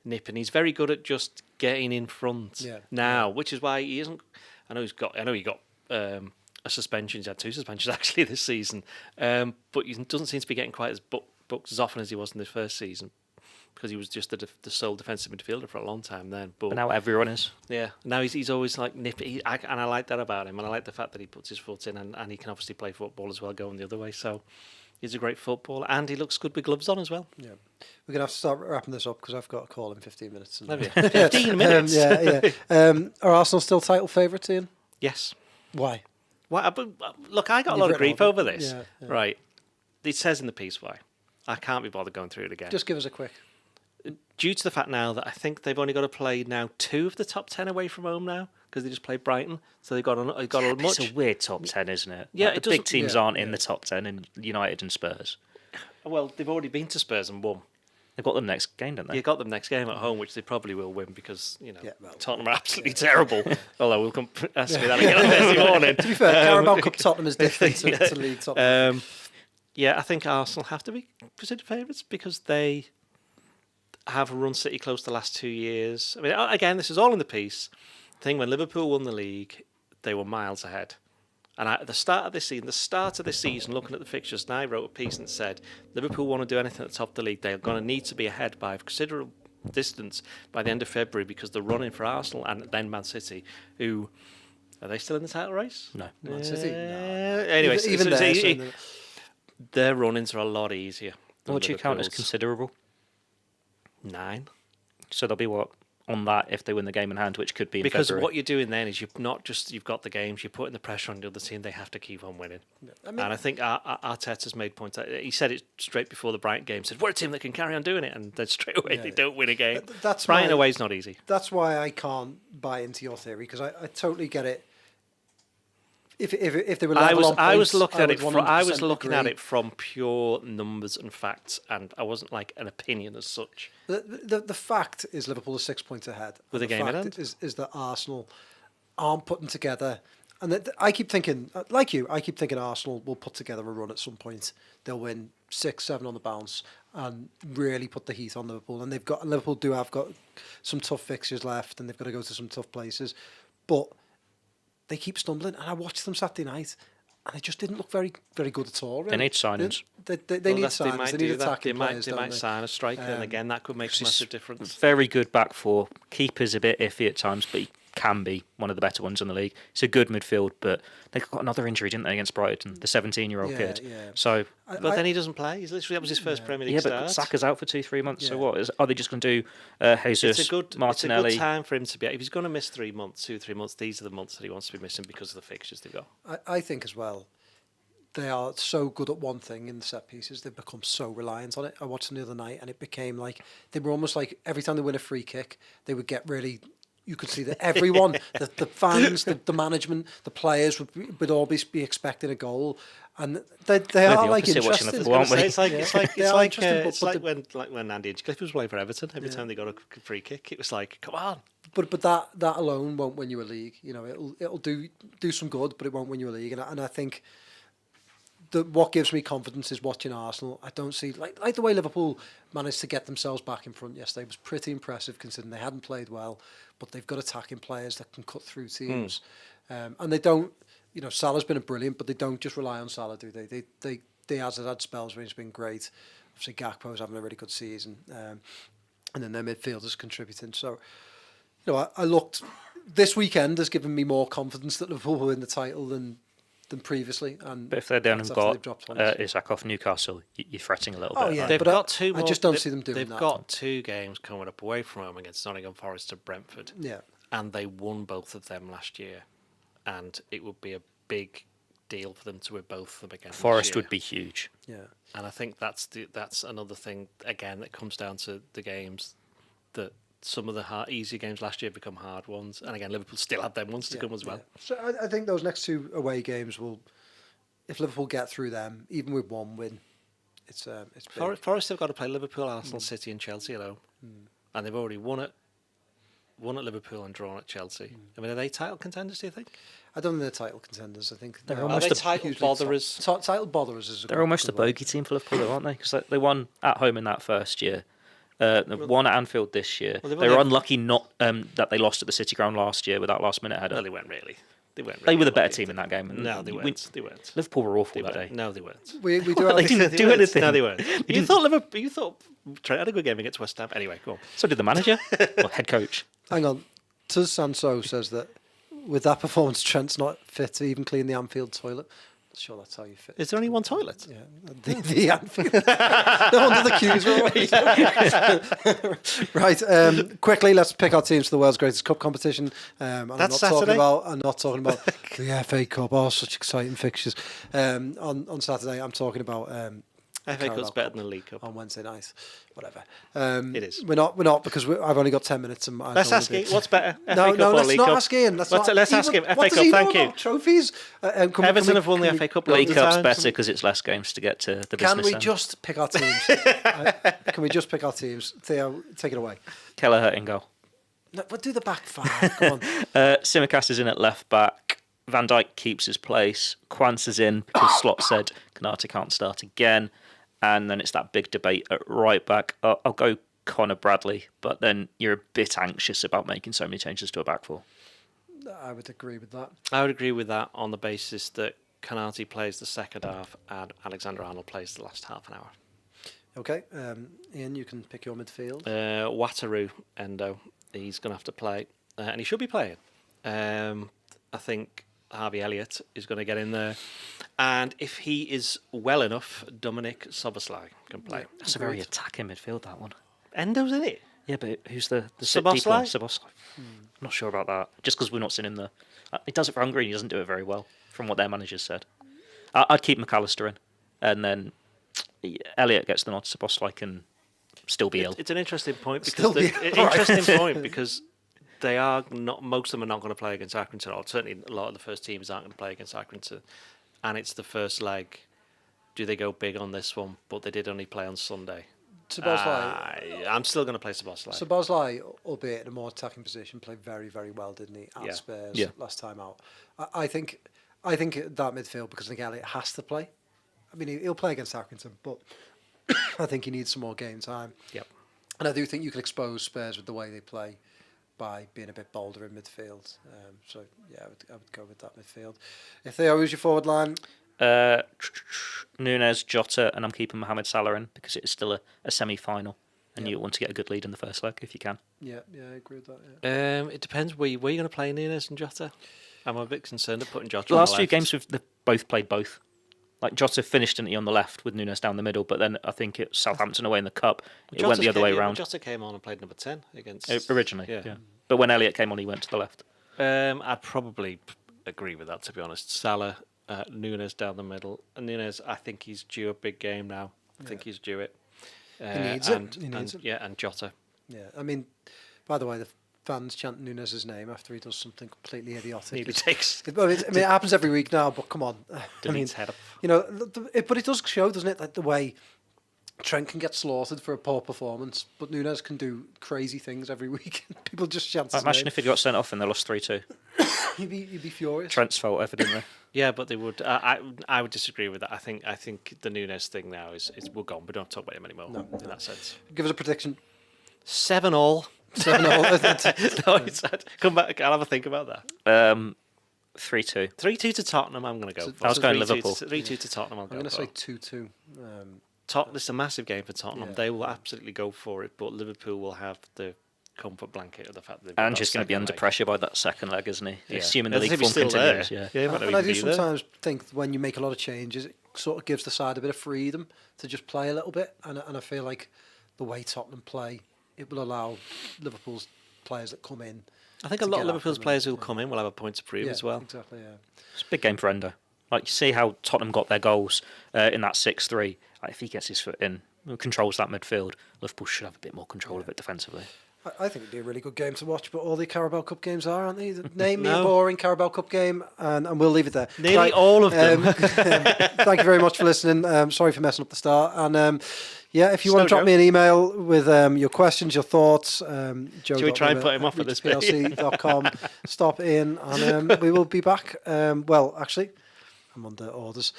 nipping. He's very good at just getting in front now, which is why he isn't. I know he got a suspension. He's had 2 suspensions actually this season, but he doesn't seem to be getting quite as booked as often as he was in the first season because he was just the sole defensive midfielder for a long time then. But now everyone is. Yeah, now he's always like nippy, and I like that about him, and I like the fact that he puts his foot in, and he can obviously play football as well, going the other way. So he's a great footballer, and he looks good with gloves on as well. Yeah, we're gonna have to start wrapping this up because I've got a call in 15 minutes. Have you? 15 minutes. Are Arsenal still title favourites, Ian? Yes. Why? Why? Look, I got a lot of grief over this. Yeah. Right. It says in the piece why. I can't be bothered going through it again. Just give us a quick. Due to the fact now that I think they've only got to play now 2 of the top 10 away from home now because they just played Brighton, so they've got a much. It's a weird top 10, isn't it? Yeah, like the big teams aren't in the top 10, and United and Spurs. Well, they've already been to Spurs and won. They've got them next game, don't they? You got them next game at home, which they probably will win because Tottenham are absolutely terrible. Although we'll come ask me that again on Thursday morning. To be fair, Carabao Cup Tottenham is different to League Tottenham. I think Arsenal have to be considered favourites because they have run City close the last 2 years. I mean, again, this is all in the piece. The thing when Liverpool won the league, they were miles ahead. And at the start of this season, looking at the fixtures, and I wrote a piece and said, Liverpool want to do anything at the top of the league, they're going to need to be ahead by a considerable distance by the end of February because they're running for Arsenal and then Man City, who, are they still in the title race? No. Man City? No. Anyway, Even their run-ins are a lot easier. What do you count as considerable? 9. So they'll be what? on that if they win the game in hand, which could be in because February. what you're doing then is you've got the games, you're putting the pressure on the other team. They have to keep on winning. And I think Arteta's made points. He said it straight before the Brighton game. Said we're a team that can carry on doing it, and then straight away they don't win a game. Brighton away is not easy. That's why I can't buy into your theory, because I totally get it. If they were level on points, I was looking at it. I was 100% looking at agree. it from pure numbers and facts, and I wasn't like an opinion as such. The fact is Liverpool are 6 points ahead. With And a game in the hand. fact is that Arsenal aren't putting together, and I keep thinking, like you, I keep thinking Arsenal will put together a run at some point. They'll win 6-7 on the bounce and really put the heat on Liverpool. And Liverpool have got some tough fixtures left, and they've got to go to some tough places, but they keep stumbling. And I watched them Saturday night, and they just didn't look very, very good at all. Really. They need signings. They need signings. They need attacking players. They might sign a striker, and again that could make a massive difference. Very good back four. Keeper's a bit iffy at times, but he can be one of the better ones in the league. It's a good midfield, but they got another injury, didn't they, against Brighton, the 17-year-old kid. Yeah. So, But then he doesn't play. That was his first Premier League yeah, start. but Saka's out for 2-3 months. So Yeah. what? Are they just going to do Jesus, It's a good Martinelli? time for him to be. If he's going to miss 3 months, 2-3 months, these are the months that he wants to be missing because of the fixtures they've got. I think as well, they are so good at one thing in the set pieces, they've become so reliant on it. I watched them the other night, and it became like they were almost like every time they win a free kick, they would get really. You could see that everyone, the fans, the management, the players would all be expecting a goal, and they We're are the like opposite watching interested. the football, aren't we? It's like when Andy Hinchcliffe was playing for Everton. Every time they got a free kick, it was like, come on. But that alone won't win you a league. You know, it'll do some good, but it won't win you a league. And I think what gives me confidence is watching Arsenal. I don't see like the way Liverpool managed to get themselves back in front yesterday was pretty impressive, considering they hadn't played well, but they've got attacking players that can cut through teams, and they don't. You know, Salah's been brilliant, but they don't just rely on Salah, do they? Diaz has had spells where he's been great. Obviously, Gakpo's having a really good season, and then their midfielders contributing. So, you know, I looked. This weekend has given me more confidence that Liverpool will win the title than previously. And But if they're down that's and after got they've dropped points. Isaac off Newcastle, you're fretting a little Oh, bit. yeah. right? They've but got two more. I just don't see them doing They've that. got 2 games coming up away from home against Nottingham Forest and Brentford. Yeah. And they won both of them last year. And it would be a big deal for them to win both of them again. this Forest year. would be huge. Yeah. And I think that's another thing, again, that comes down to the games, that some of the easy games last year become hard ones. And again, Liverpool still had them ones to come as well. Yeah. So I think those next 2 away games will, if Liverpool get through them, even with 1 win, it's big. Forest have got to play Liverpool, Arsenal, City and Chelsea at home. And they've already won at Liverpool and drawn at Chelsea. I mean, are they title contenders, do you think? I don't think they're title contenders. I think They're they're almost Are they a- title hugely botherers? Title botherers is. They're almost a bogey team for Liverpool, though, aren't they? Because they won at home in that first year. They won at Anfield this year. Well, they've they only were had- unlucky not that they lost at the City Ground last year with that last-minute header. No, they weren't really. They weren't. They really were the better lucky. team in that game. and No, they we- weren't. They weren't. Liverpool were awful They that weren't. day. No, they weren't. We do They have. didn't do weren't. anything. No, they weren't. You thought Liverpool? You thought Trent had a good game against West Ham. Anyway, go on. So did the manager or head coach. Hang on. Tuz Sanso says that with that performance, Trent's not fit to even clean the Anfield toilet. Not sure that's how you fit. Is there only one toilet? Yeah, the Anfield. No wonder the queues were always. Right, quickly, let's pick our teams for the world's greatest cup competition. And That's I'm Saturday? not talking about the FA Cup. Oh, such exciting fixtures. On Saturday, I'm talking about FA Carabao Cup's better Cup than the League Cup. on Wednesday night. Whatever. It is. We're not because I've only got 10 minutes. And Let's ask Ian, what's better, FA No, Cup no, or let's League not Cup? ask Ian. Let's ask him. FA What does Cup, he know thank you. about trophies? Everton have won the FA Cup League loads of Cup's times. better because it's less games to get to the Can business we end. just pick our teams? Can we just pick our teams? Theo, take it away. Kelleher in goal. No, we'll do the back 5. Come on. Simicast is in at left back. Van Dijk keeps his place. Quance is in because Slot said Konate can't start again. And then it's that big debate at right back. I'll go Connor Bradley, but then you're a bit anxious about making so many changes to a back four. I would agree with that. I would agree with that on the basis that Konate plays the second half and Alexander Arnold plays the last half an hour. Okay, Ian, you can pick your midfield. Wataru Endo, he's going to have to play, and he should be playing. I think Harvey Elliott is going to get in there, and if he is well enough, Dominic Soboslai can play. That's a very attacking midfield, that one. Endo's in it. Yeah, but who's the deep one? Szoboszlai? Szoboszlai. I'm not sure about that. Just because we've not seen him there. He does it for Hungary and he doesn't do it very well, from what their managers said. I'd keep McAllister in. And then Elliott gets the nod. Szoboszlai can still be ill. It's an interesting point Still because be interesting point because they are not. Most of them are not going to play against Accrington. Or certainly, a lot of the first teams aren't going to play against Accrington, and it's the first leg. Do they go big on this one? But they did only play on Sunday. Szoboszlai, I'm still going to play Szoboszlai. Szoboszlai, albeit in a more attacking position, played very, very well, didn't he? At Yeah. Spurs Yeah. last time out. I think that midfield, because I think Elliott has to play. I mean, he'll play against Accrington, but I think he needs some more game time. Yep. And I do think you can expose Spurs with the way they play by being a bit bolder in midfield. So yeah, I would go with that midfield. If Theo, who's your forward line? Nunes, Jota, and I'm keeping Mohamed Salah in because it is still a semi-final, and Yeah. you want to get a good lead in the first leg if you can. Yeah, I agree with that. Yeah. It depends where you're going to play Nunes and Jota. I'm a bit concerned of putting Jota The on last the few left. games they've both played both. Like Jota finished, didn't he, on the left with Nunes down the middle, but then I think it's Southampton away in the cup. It went the other way around. Jota came on and played number 10 against... Originally, Yeah. yeah. But when Elliott came on, he went to the left. I'd probably agree with that, to be honest. Salah, Nunes down the middle. And Nunes, I think he's due a big game now. I think he's due it. He needs it. He needs it. Yeah, and Jota. Yeah, I mean, by the way, the fans chant Nunes' name after he does something completely idiotic. Nearly takes... I mean, it happens every week now, but come on. I mean, Deletes head up. you know, but it does show, doesn't it, like the way Trent can get slaughtered for a poor performance, but Nunes can do crazy things every week. People just chant his Imagine name. if he got sent off and they lost 3-2. You'd be furious. Trent's fault, evidently. Yeah, but they would. I would disagree with that. I think the Nunes thing now is we're gone. We don't have to talk about him anymore. No. In that sense. Give us a prediction. 7-7. 7-0. No, he said. Come back. I'll have a think about that. 3-2. 3-2 to Tottenham. I'm going to go. I was going 3-2 Liverpool. 3-2 to Tottenham. I'm going to say 2-2. This is a massive game for Tottenham. Yeah. They will absolutely go for it, but Liverpool will have the comfort blanket of the fact that they've And got just a going to be second under leg. pressure by that second leg, isn't he? Yeah. Assuming the As league if he's form still continues. there. Yeah. He might not And I even do be there. sometimes think when you make a lot of changes, it sort of gives the side a bit of freedom to just play a little bit. And I feel like the way Tottenham play, it will allow Liverpool's players that come in. I think to a lot get of at Liverpool's them players who and- will come in will have a point to prove Yeah, as well. Exactly, yeah. It's a big game for Endo. Like, you see how Tottenham got their goals in that 6-3. Like, if he gets his foot in, controls that midfield, Liverpool should have a bit more control of it defensively. I think it'd be a really good game to watch, but all the Carabao Cup games are, aren't they? Name me a No. boring Carabao Cup game, and we'll leave it there. Nearly Right, all of them. Thank you very much for listening. Sorry for messing up the start. And yeah, if you It's want no to drop joke. me an email with your questions, your thoughts, Should we try and put him off at this bit? reachplc.com, stop in, and we will be back. Well, actually, I'm under orders.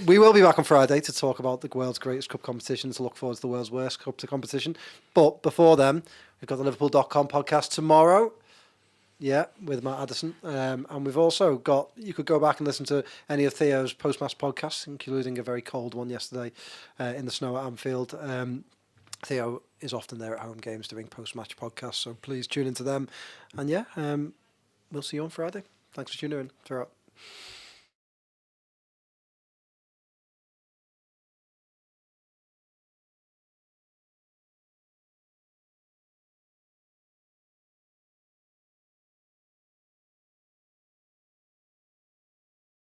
We will be back on Friday to talk about the world's greatest cup competition, to look forward to the world's worst cup competition. But before then, we've got the Liverpool.com podcast tomorrow. Yeah, with Matt Addison. And we've also got, you could go back and listen to any of Theo's post-match podcasts, including a very cold one yesterday in the snow at Anfield. Theo is often there at home games doing post-match podcasts, so please tune into them. And yeah, we'll see you on Friday. Thanks for tuning in. Throughout.